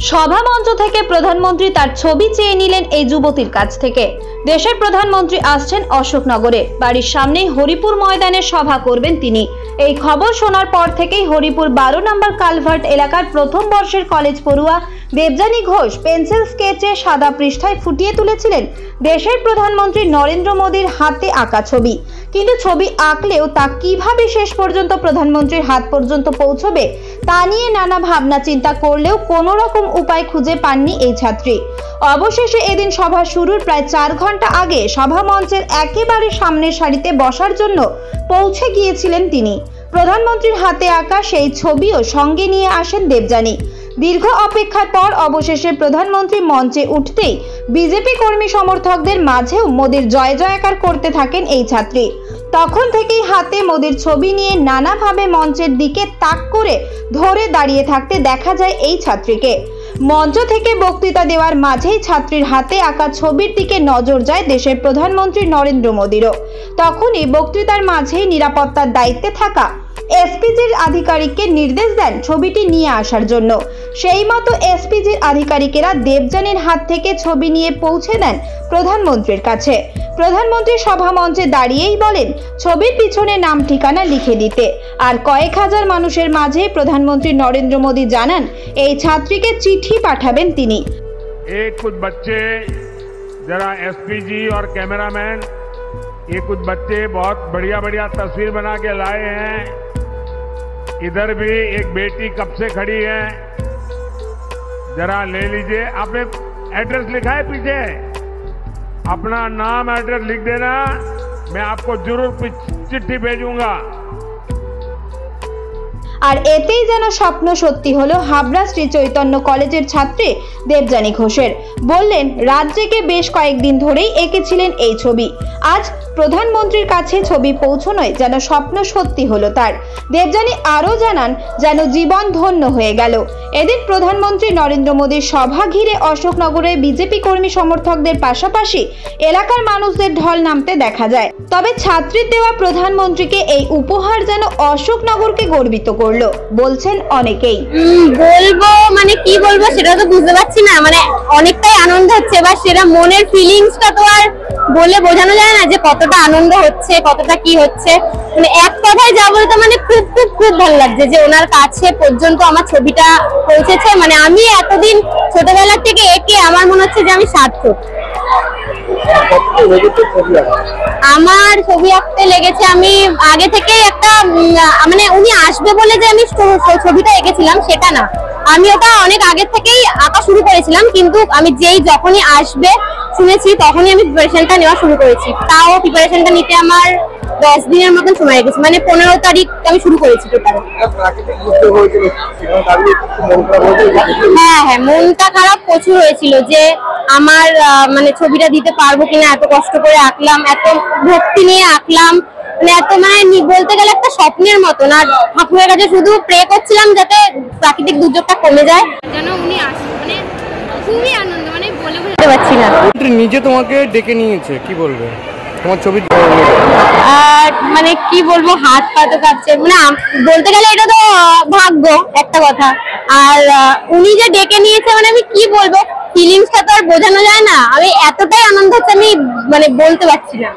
সভা মঞ্চ থেকে প্রধানমন্ত্রী তার ছবি চেয়ে নিলেন এই যুবতীর কাছ থেকে। দেশের প্রধানমন্ত্রী আসছেন অশোকনগরে, বাড়ির সামনেই হরিপুর ময়দানে সভা করবেন তিনি। এই খবর শোনার পর থেকেই হরিপুর 12 নম্বর কালভার্ট এলাকার প্রথম বর্ষের কলেজ পড়ুয়া দেবযানী ঘোষ পেন্সিল স্কেচে সাদা পৃষ্ঠায় ফুটিয়ে তুলেছিলেন দেশের প্রধানমন্ত্রী নরেন্দ্র মোদীর হাতে আঁকা ছবি। কিন্তু ছবি আঁকলেও তা কিভাবে শেষ পর্যন্ত প্রধানমন্ত্রীর হাত পর্যন্ত পৌঁছবে তা নিয়ে নানা ভাবনা চিন্তা করলেও কোনো রকম উপায় খুঁজে পাননি এই ছাত্রী। অবশেষে এদিন সভা শুরুর প্রায় 4 ঘন্টা আগে সভা মঞ্চের একেবারে সামনের সারিতে বসার জন্য পৌঁছে গিয়েছিলেন তিনি। প্রধানমন্ত্রীর হাতে আঁকা সেই ছবিও সঙ্গে নিয়ে আসেন দেবযানী। দীর্ঘ অপেক্ষার পর অবশেষে প্রধানমন্ত্রী মঞ্চে উঠতেই বিজেপি কর্মী সমর্থকদের মাঝেও মোদীর জয় জয়কার করতে থাকেন এই ছাত্রী। তখন থেকেই হাতে মোদীর ছবি নিয়ে নানাভাবে মঞ্চের দিকে তাক করে ধরে দাঁড়িয়ে থাকতে দেখা যায় এই ছাত্রীকে। মঞ্চ থেকে বক্তৃতা দেওয়ার মাঝেই ছাত্রীর হাতে আঁকা ছবির দিকে নজর যায় দেশের প্রধানমন্ত্রী নরেন্দ্র মোদীরও। তখনই বক্তৃতার মাঝেই নিরাপত্তার দায়িত্বে থাকা এসপিজির আধিকারিককে নির্দেশ দেন ছবিটি নিয়ে আসার জন্য। সেই মতো এসপিজির আধিকারিকেরা দেবযানীর হাত থেকে ছবি নিয়ে পৌঁছে দেন প্রধানমন্ত্রীর কাছে। প্রধানমন্ত্রী সভা মঞ্চে দাঁড়িয়েই বলেন ছবির পিছনে নাম ঠিকানা লিখে দিতে। আর কয়েক হাজার মানুষের মাঝে প্রধানমন্ত্রী নরেন্দ্র মোদী জানান এই ছাত্রীকে চিঠি পাঠাবেন তিনি। कुछ बच्चे जरा एसपीजी और कैमरामैन ये कुछ बच्चे बहुत बढ़िया बढ़िया तस्वीर बना के लाए हैं। इधर भी एक बेटी कब से खड़ी है, जरा ले लीजिए। आपने एड्रेस लिखा है पीछे, अपना नाम एड्रेस लिख देना, मैं आपको जरूर चिट्ठी भेजूंगा। আর এতেই যেন স্বপ্ন সত্যি হলো হাবড়া শ্রী চৈতন্য কলেজের ছাত্রী দেবযানী ঘোষের। বললেন রাত জেগে বেশ কয়েকদিন ধরেই এঁকেছিলেন এই ছবি। আজ প্রধানমন্ত্রীর কাছে ছবি পৌঁছনোয় যেন স্বপ্ন সত্যি হলো তার। দেবযানী আরও জানান যেন জীবন ধন্য হয়ে গেল। এদিন প্রধানমন্ত্রী নরেন্দ্র মোদীর সভা ঘিরে অশোকনগরে বিজেপি কর্মী সমর্থকদের পাশাপাশি এলাকার মানুষদের ঢল নামতে দেখা যায়। তবে ছাত্রীর দেওয়া প্রধানমন্ত্রীকে এই উপহার যেন অশোকনগরকে গর্বিত করলো বলছেন অনেকেই। বলবো মানে কি বলবো সেটা তো বুঝতে পারছি না, মানে অনেকটাই আনন্দ হচ্ছে, বা সেটা মনের ফিলিংসটা তো আর বলে বোঝানো যায় না যে কতটা আনন্দ হচ্ছে, কতটা কি হচ্ছে। মানে এক কথায় যা বলতে মানে খুব খুব খুব ভালো লাগছে যে ওনার কাছে পর্যন্ত আমার ছবিটা পৌঁছেছে। মানে আমি এতদিন ছোটবেলা থেকে এঁকে আমার মনে হচ্ছে যে আমি সার্থক। আমার ছবি আঁকতে লেগেছে, আমি আগে থেকে একটা মানে উনি আসবে বলে যে আমি ছবিটা এঁকেছিলাম সেটা না, আমি ওটা অনেক আগে থেকেই আঁকা শুরু করেছিলাম। কিন্তু আমি যখনই আসবে শুনেছি তখনই আমি প্রিপারেশনটা নেওয়া শুরু করেছি। তাও প্রিপারেশনটা নিতে আমার 10 দিনের মতন সময় লেগেছে, মানে 15 তারিখ আমি শুরু করেছি টোটাল। হ্যাঁ, মনটা খারাপ প্রচুর হয়েছিল যে আমার মানে ছবিটা দিতে পারবো কিনা, এত কষ্ট করে আঁকলাম, এত ভক্তি নিয়ে আঁকলাম, মানে এত মানে বলতে গেলে একটা স্বপ্নের মতন। আর ঠাকুরের কাছে শুধু প্রে করছিলাম যাতে প্রাকৃতিক দুর্যোগটা কমে যায়, যেন উনি আসেন। মানে খুবই আনন্দ, মানে বলে বোঝাতে পারছি না। নিজে তোমাকে ডেকে নিয়েছে, কি বলবে তোমার ছবি? আর মানে কি বলবো, হাত পা তো কাঁপছে, মানে বলতে গেলে এটা তো ভাগ্য একটা কথা। আর উনি যে ডেকে নিয়েছে মানে আমি কি বলবো, ফিলিংসটা তো আর বোঝানো যায় না। আমি এতটাই আনন্দ হচ্ছে আমি মানে বলতে পারছি না।